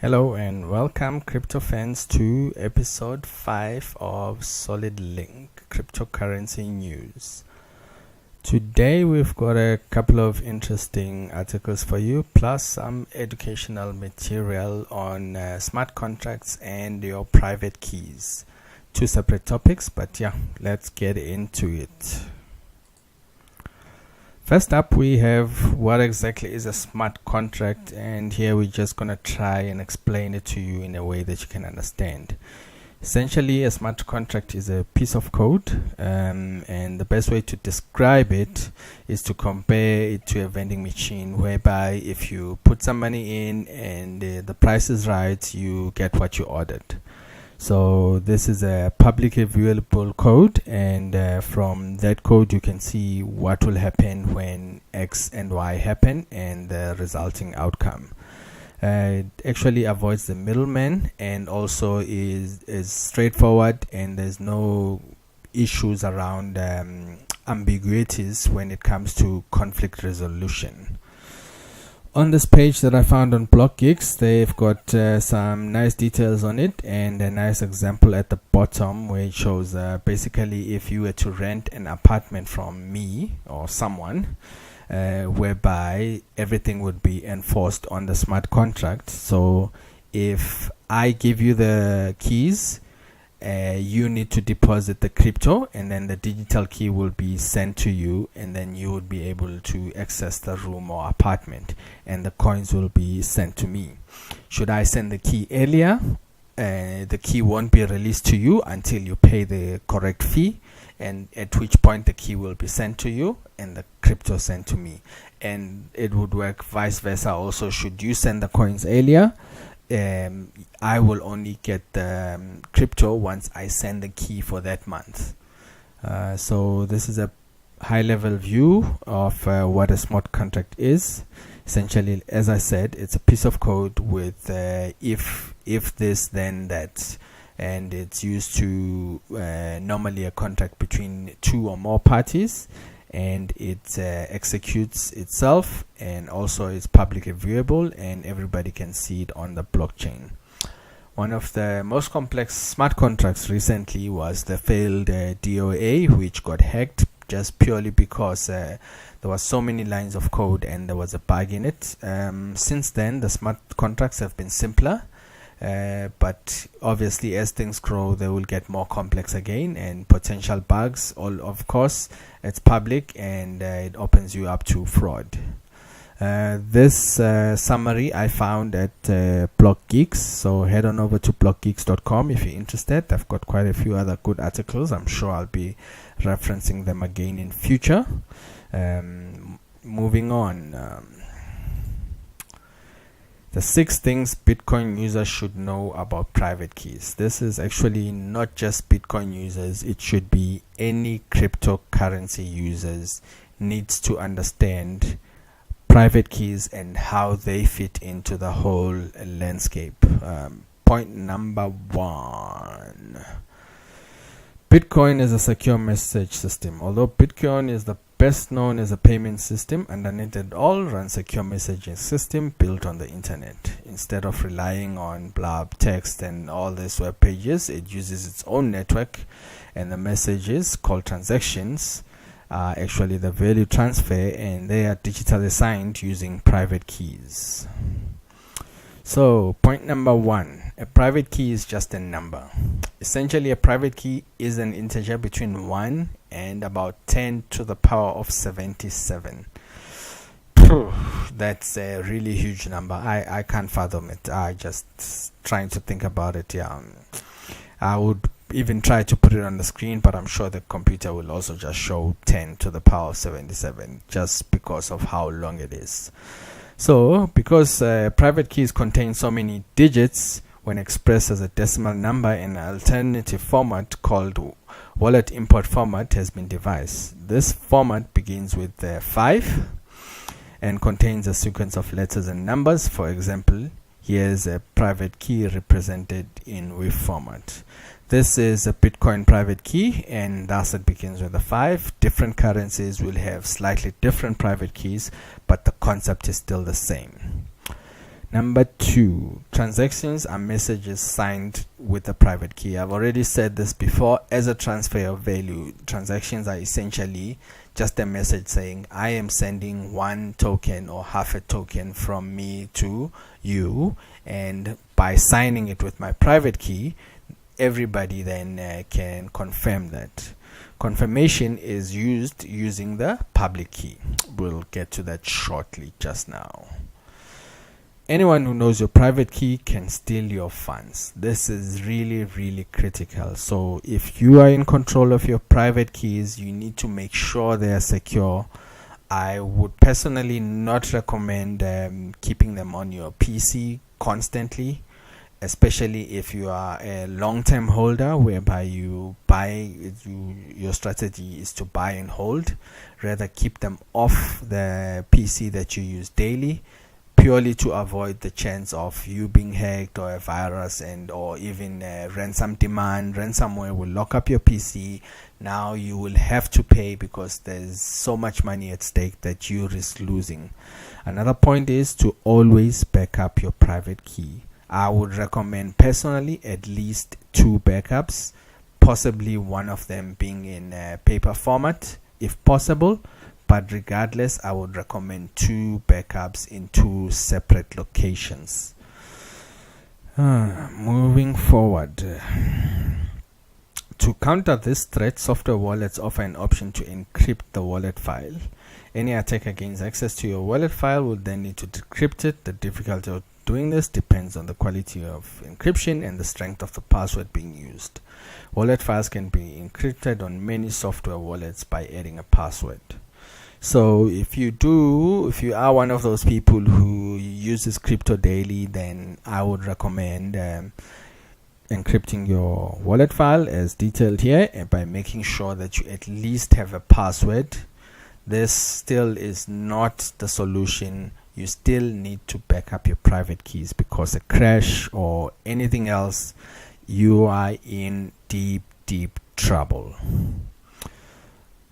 Hello and welcome crypto fans to episode 5 of Solid Link cryptocurrency news. Today we've got a couple of interesting articles for you, plus some educational material on smart contracts and your private keys. Two separate topics, but yeah, let's get into it. First up, we have what exactly is a smart contract, and here we're just going to try and explain it to you in a way that you can understand. Essentially, a smart contract is a piece of code, and the best way to describe it is to compare it to a vending machine, whereby if you put some money in and the price is right, you get what you ordered. So this is a publicly viewable code, and from that code you can see what will happen when X and Y happen and the resulting outcome. It actually avoids the middleman and also is straightforward, and there's no issues around ambiguities when it comes to conflict resolution. On this page that I found on BlockGeeks, they've got some nice details on it and a nice example at the bottom where it shows basically if you were to rent an apartment from me or someone, whereby everything would be enforced on the smart contract. So if I give you the keys, you need to deposit the crypto, and then the digital key will be sent to you, and then you would be able to access the room or apartment, and the coins will be sent to me. Should I send the key earlier, the key won't be released to you until you pay the correct fee, and at which point the key will be sent to you and the crypto sent to me. And it would work vice versa also. Should you send the coins earlier, I will only get the crypto once I send the key for that month. So this is a high level view of what a smart contract is. Essentially, as I said, it's a piece of code with if this then that, and it's used to normally a contract between two or more parties, and it executes itself, and also is publicly viewable and everybody can see it on the blockchain. One of the most complex smart contracts recently was the failed DOA, which got hacked just purely because there was so many lines of code and there was a bug in it. Since then, the smart contracts have been simpler, but obviously as things grow they will get more complex again, and potential bugs. Of course it's public, and it opens you up to fraud. This summary I found at BlockGeeks, so head on over to blockgeeks.com if you're interested. I've got quite a few other good articles. I'm sure I'll be referencing them again in future. Moving on, the 6 things Bitcoin users should know about private keys. This is actually not just Bitcoin users, it should be any cryptocurrency users needs to understand private keys and how they fit into the whole landscape. Point number 1. Bitcoin is a secure message system. Although Bitcoin is the best known as a payment system, underneath it all runs a secure messaging system built on the internet. Instead of relying on blab text and all these web pages, it uses its own network, and the messages called transactions are actually the value transfer, and they are digitally signed using private keys. So point number 1, a private key is just a number. Essentially, a private key is an integer between 1 and about 10 to the power of 77. That's a really huge number. I can't fathom it. I just trying to think about it. Yeah, I would even try to put it on the screen, but I'm sure the computer will also just show 10 to the power of 77 just because of how long it is. So because private keys contain so many digits, when expressed as a decimal number, an alternative format called wallet import format has been devised. This format begins with 5 and contains a sequence of letters and numbers. For example, here's a private key represented in WIF format. This is a Bitcoin private key, and thus it begins with a 5. Different currencies will have slightly different private keys, but the concept is still the same. Number 2, transactions are messages signed with a private key. I've already said this before. As a transfer of value, transactions are essentially just a message saying I am sending 1 token or half a token from me to you, and by signing it with my private key, everybody then can confirm that. Confirmation is used using the public key. We'll get to that shortly. Just now, anyone who knows your private key can steal your funds. This is really critical. So if you are in control of your private keys, you need to make sure they are secure. I would personally not recommend keeping them on your PC constantly, especially if you are a long-term holder, whereby your strategy is to buy and hold. Rather, keep them off the PC that you use daily, purely to avoid the chance of you being hacked or a virus, and or even ransom demand. Ransomware will lock up your PC. Now you will have to pay because there's so much money at stake that you risk losing. Another point is to always back up your private key. I would recommend personally at least 2 backups, possibly one of them being in paper format if possible. But regardless, I would recommend 2 backups in 2 separate locations. Moving forward. To counter this threat, software wallets offer an option to encrypt the wallet file. Any attacker gains access to your wallet file will then need to decrypt it. The difficulty of doing this depends on the quality of encryption and the strength of the password being used. Wallet files can be encrypted on many software wallets by adding a password. So if you are one of those people who uses crypto daily, then I would recommend encrypting your wallet file as detailed here, and by making sure that you at least have a password. This still is not the solution. You still need to back up your private keys, because a crash or anything else, you are in deep trouble.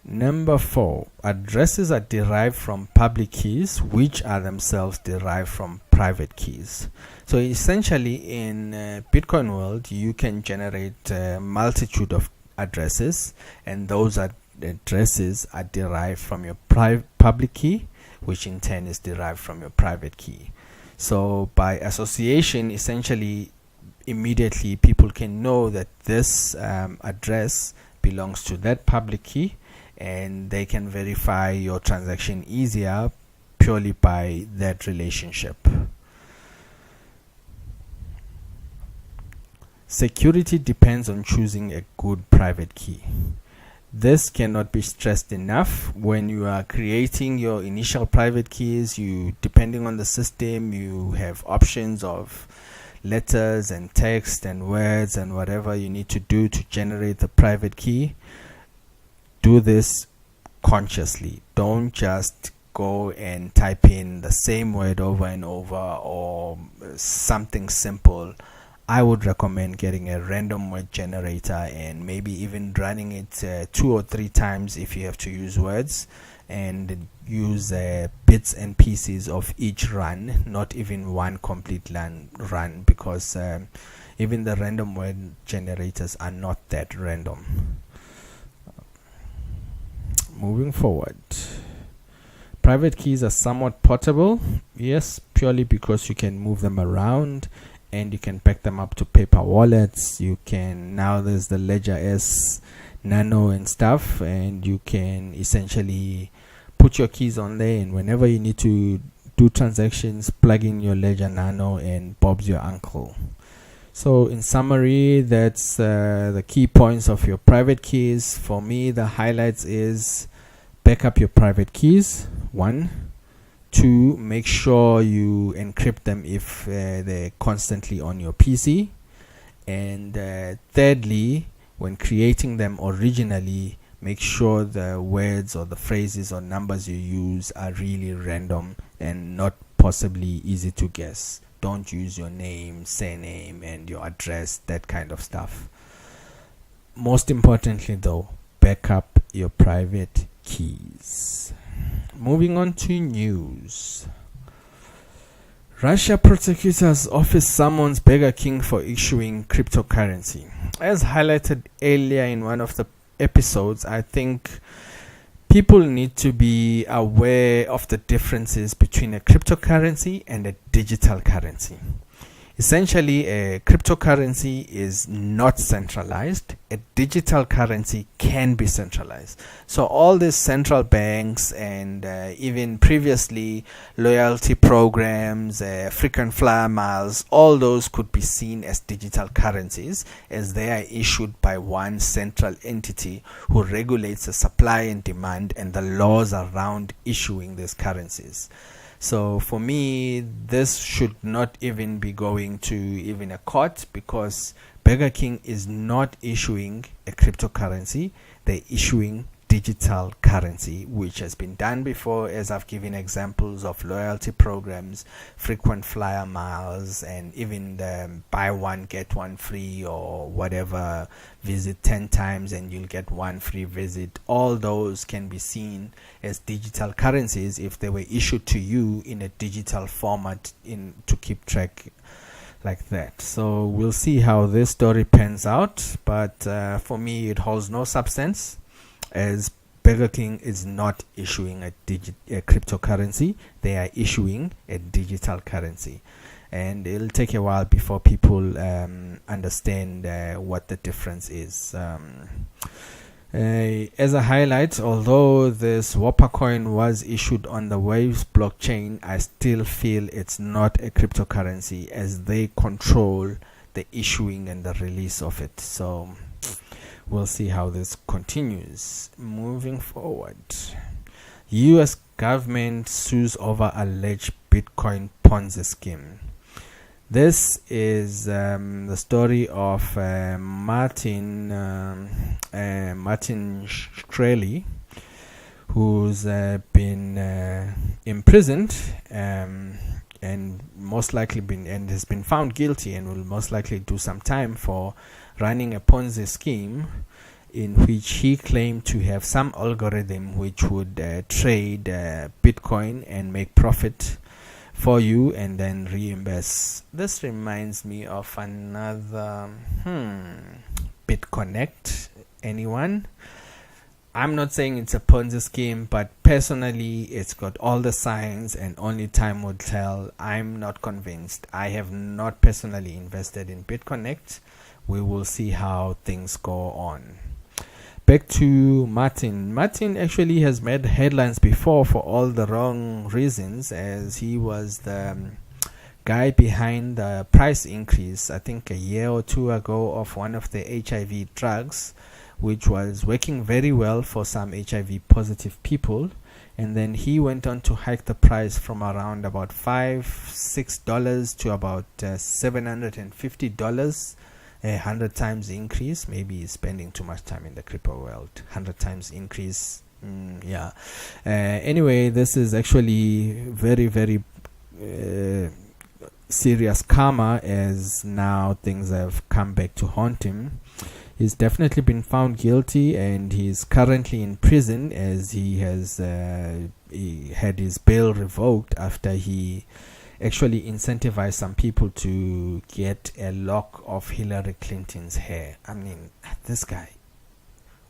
Number 4, addresses are derived from public keys, which are themselves derived from private keys. So essentially, in Bitcoin world, you can generate a multitude of addresses, and those addresses are derived from your public key, which in turn is derived from your private key. So by association, essentially, immediately people can know that this address belongs to that public key, and they can verify your transaction easier purely by that relationship. Security depends on choosing a good private key. This cannot be stressed enough. When you are creating your initial private keys, depending on the system, you have options of letters and text and words and whatever you need to do to generate the private key. Do this consciously. Don't just go and type in the same word over and over, or something simple. I would recommend getting a random word generator and maybe even running it 2 or 3 times if you have to use words, and use bits and pieces of each run, not even one complete run, because even the random word generators are not that random. Moving forward, private keys are somewhat portable. Yes, purely because you can move them around, and you can back them up to paper wallets. Now there's the Ledger S Nano and stuff, and you can essentially put your keys on there, and whenever you need to do transactions, plug in your Ledger Nano and Bob's your uncle. So in summary, that's the key points of your private keys. For me, the highlights is back up your private keys, 1. 2, make sure you encrypt them if they're constantly on your PC. And thirdly, when creating them originally, make sure the words or the phrases or numbers you use are really random and not possibly easy to guess. Don't use your name, surname, and your address, that kind of stuff. Most importantly though, back up your private keys. Moving on to news. Russia prosecutor's office summons Burger King for issuing cryptocurrency. As highlighted earlier in one of the episodes, I think people need to be aware of the differences between a cryptocurrency and a digital currency. Essentially, a cryptocurrency is not centralized. A digital currency can be centralized. So all these central banks and even previously loyalty programs, frequent flyer miles, all those could be seen as digital currencies, as they are issued by one central entity who regulates the supply and demand and the laws around issuing these currencies. So for me, this should not even be going to even a court, because Burger King is not issuing a cryptocurrency. They're issuing digital currency, which has been done before, as I've given examples of loyalty programs, frequent flyer miles, and even the buy one get one free, or whatever, visit 10 times and you'll get one free visit. All those can be seen as digital currencies if they were issued to you in a digital format to keep track like that. So we'll see how this story pans out, but for me it holds no substance, as Burger King is not issuing a cryptocurrency. They are issuing a digital currency, and it'll take a while before people understand what the difference is. As a highlight, although this Whopper coin was issued on the Waves blockchain, I still feel it's not a cryptocurrency, as they control the issuing and the release of it. So we'll see how this continues. Moving forward, US government sues over alleged Bitcoin Ponzi scheme. This is the story of Martin Shkreli, who's been imprisoned and most likely has been found guilty, and will most likely do some time for running a Ponzi scheme in which he claimed to have some algorithm which would trade Bitcoin and make profit for you and then reimburse. This reminds me of another BitConnect. Anyone? I'm not saying it's a Ponzi scheme, but personally it's got all the signs, and only time will tell. I'm not convinced. I have not personally invested in BitConnect. We will see how things go on. Back to Martin. Martin actually has made headlines before for all the wrong reasons, as he was the guy behind the price increase, I think a year or two ago, of one of the HIV drugs, which was working very well for some HIV positive people. And then he went on to hike the price from around about $5-6 to about $750. 100 times increase. Maybe he's spending too much time in the crypto world. 100 times increase. Anyway, this is actually very, very serious karma, as now things have come back to haunt him. He's definitely been found guilty, and he's currently in prison, as he has he had his bail revoked after he actually incentivized some people to get a lock of Hillary Clinton's hair. I mean, this guy,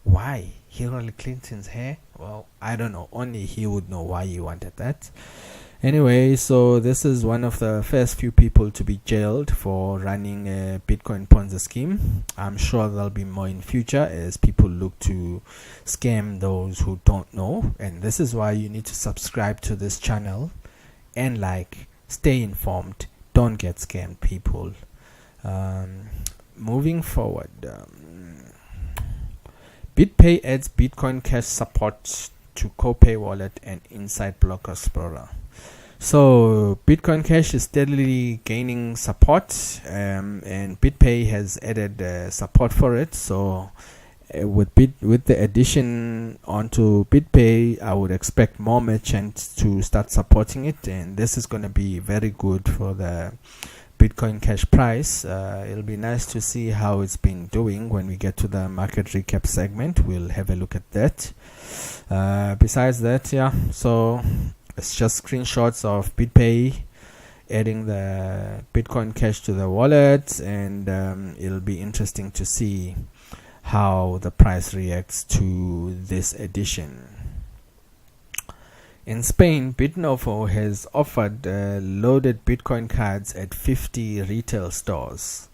why Hillary Clinton's hair? Well, I don't know. Only he would know why he wanted that. Anyway, so this is one of the first few people to be jailed for running a Bitcoin Ponzi scheme. I'm sure there'll be more in future, as people look to scam those who don't know. And this is why you need to subscribe to this channel and stay informed. Don't get scammed, people. Moving forward, Bitpay adds Bitcoin Cash support to Copay wallet and Inside Block Explorer. So Bitcoin Cash is steadily gaining support, and Bitpay has added support for it. So with the addition onto Bitpay, I would expect more merchants to start supporting it, and this is going to be very good for the Bitcoin Cash price. It'll be nice to see how it's been doing when we get to the market recap segment. We'll have a look at that. Besides that, so it's just screenshots of Bitpay adding the Bitcoin Cash to the wallet, and it'll be interesting to see how the price reacts to this addition. In Spain, Bitnovo has offered loaded Bitcoin cards at 50 retail stores.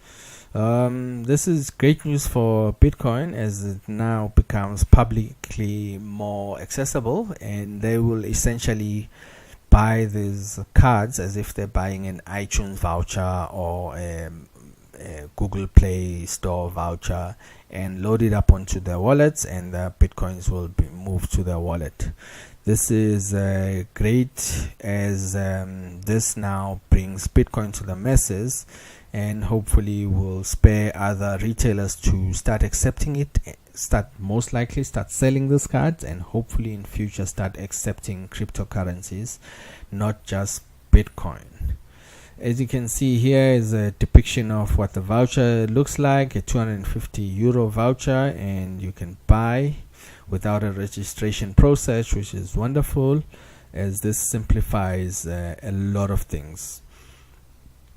This is great news for Bitcoin, as it now becomes publicly more accessible, and they will essentially buy these cards as if they're buying an iTunes voucher or a Google Play Store voucher, and load it up onto their wallets, and the Bitcoins will be moved to their wallet. This is great, as this now brings Bitcoin to the masses, and hopefully will spare other retailers to start accepting it, most likely start selling these cards, and hopefully in future start accepting cryptocurrencies, not just Bitcoin. As you can see, here is a depiction of what the voucher looks like, a 250 euro voucher, and you can buy without a registration process, which is wonderful, as this simplifies a lot of things.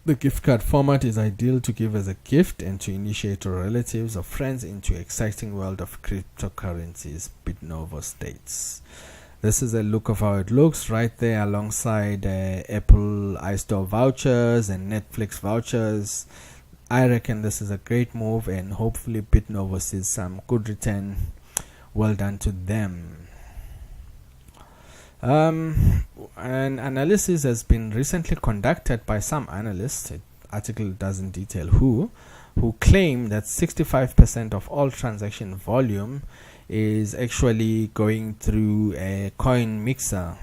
The gift card format is ideal to give as a gift and to initiate your relatives or friends into exciting world of cryptocurrencies, Bitnovo states. This is a look of how it looks right there alongside Apple iStore vouchers and Netflix vouchers. I reckon this is a great move, and hopefully Bitnovo sees some good return. Well done to them. An analysis has been recently conducted by some analysts, the article doesn't detail who claim that 65% of all transaction volume is actually going through a coin mixer.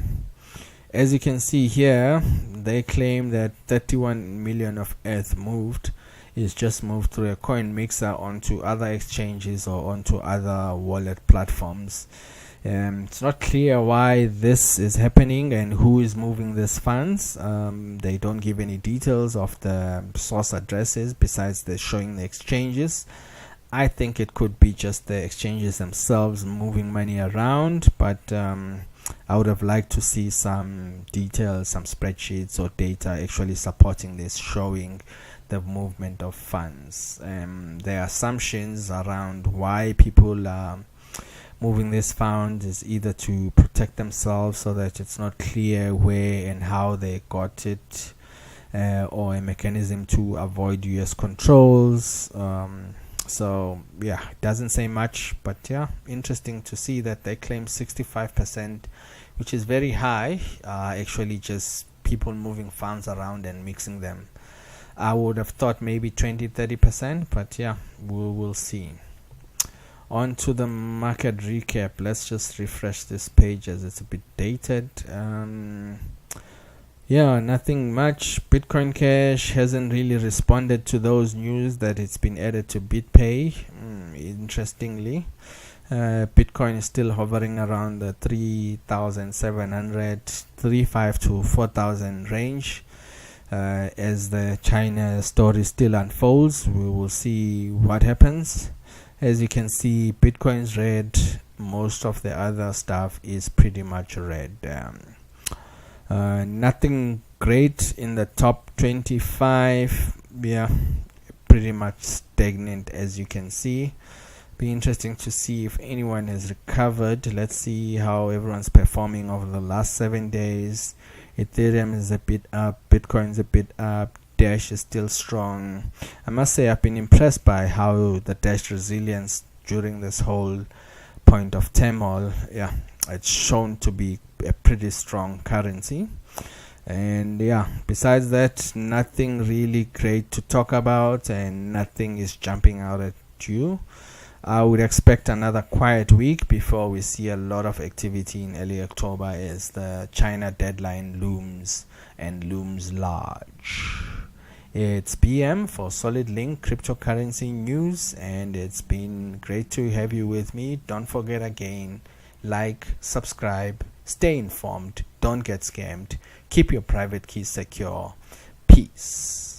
As you can see here, they claim that 31 million of ETH moved is just moved through a coin mixer onto other exchanges or onto other wallet platforms. It's not clear why this is happening and who is moving these funds. They don't give any details of the source addresses besides the showing the exchanges. I think it could be just the exchanges themselves moving money around, but I would have liked to see some details, some spreadsheets or data actually supporting this, showing the movement of funds. There are assumptions around why people are moving this fund is either to protect themselves so that it's not clear where and how they got it, or a mechanism to avoid US controls. So yeah, it doesn't say much, but yeah, interesting to see that they claim 65%, which is very high, actually just people moving funds around and mixing them. I would have thought maybe 20-30%, but yeah, we'll see. On to the market recap. Let's just refresh this page as it's a bit dated. Yeah, nothing much. Bitcoin Cash hasn't really responded to those news that it's been added to Bitpay. Interestingly, Bitcoin is still hovering around the 3,700, 3,500 to 4,000 range. As the China story still unfolds, we will see what happens. As you can see, Bitcoin's red, most of the other stuff is pretty much red. Nothing great in the top 25. Yeah, pretty much stagnant, as you can see. Be interesting to see if anyone has recovered. Let's see how everyone's performing over the last 7 days. Ethereum is a bit up, Bitcoin's a bit up, Dash is still strong. I must say I've been impressed by how the Dash resilience during this whole point of turmoil, yeah, it's shown to be a pretty strong currency. And yeah, besides that, nothing really great to talk about, and nothing is jumping out at you. I would expect another quiet week before we see a lot of activity in early October as the China deadline looms, and looms large. It's PM for Solid Link Cryptocurrency News, and it's been great to have you with me. Don't forget again, like, subscribe, stay informed, don't get scammed, keep your private keys secure. Peace.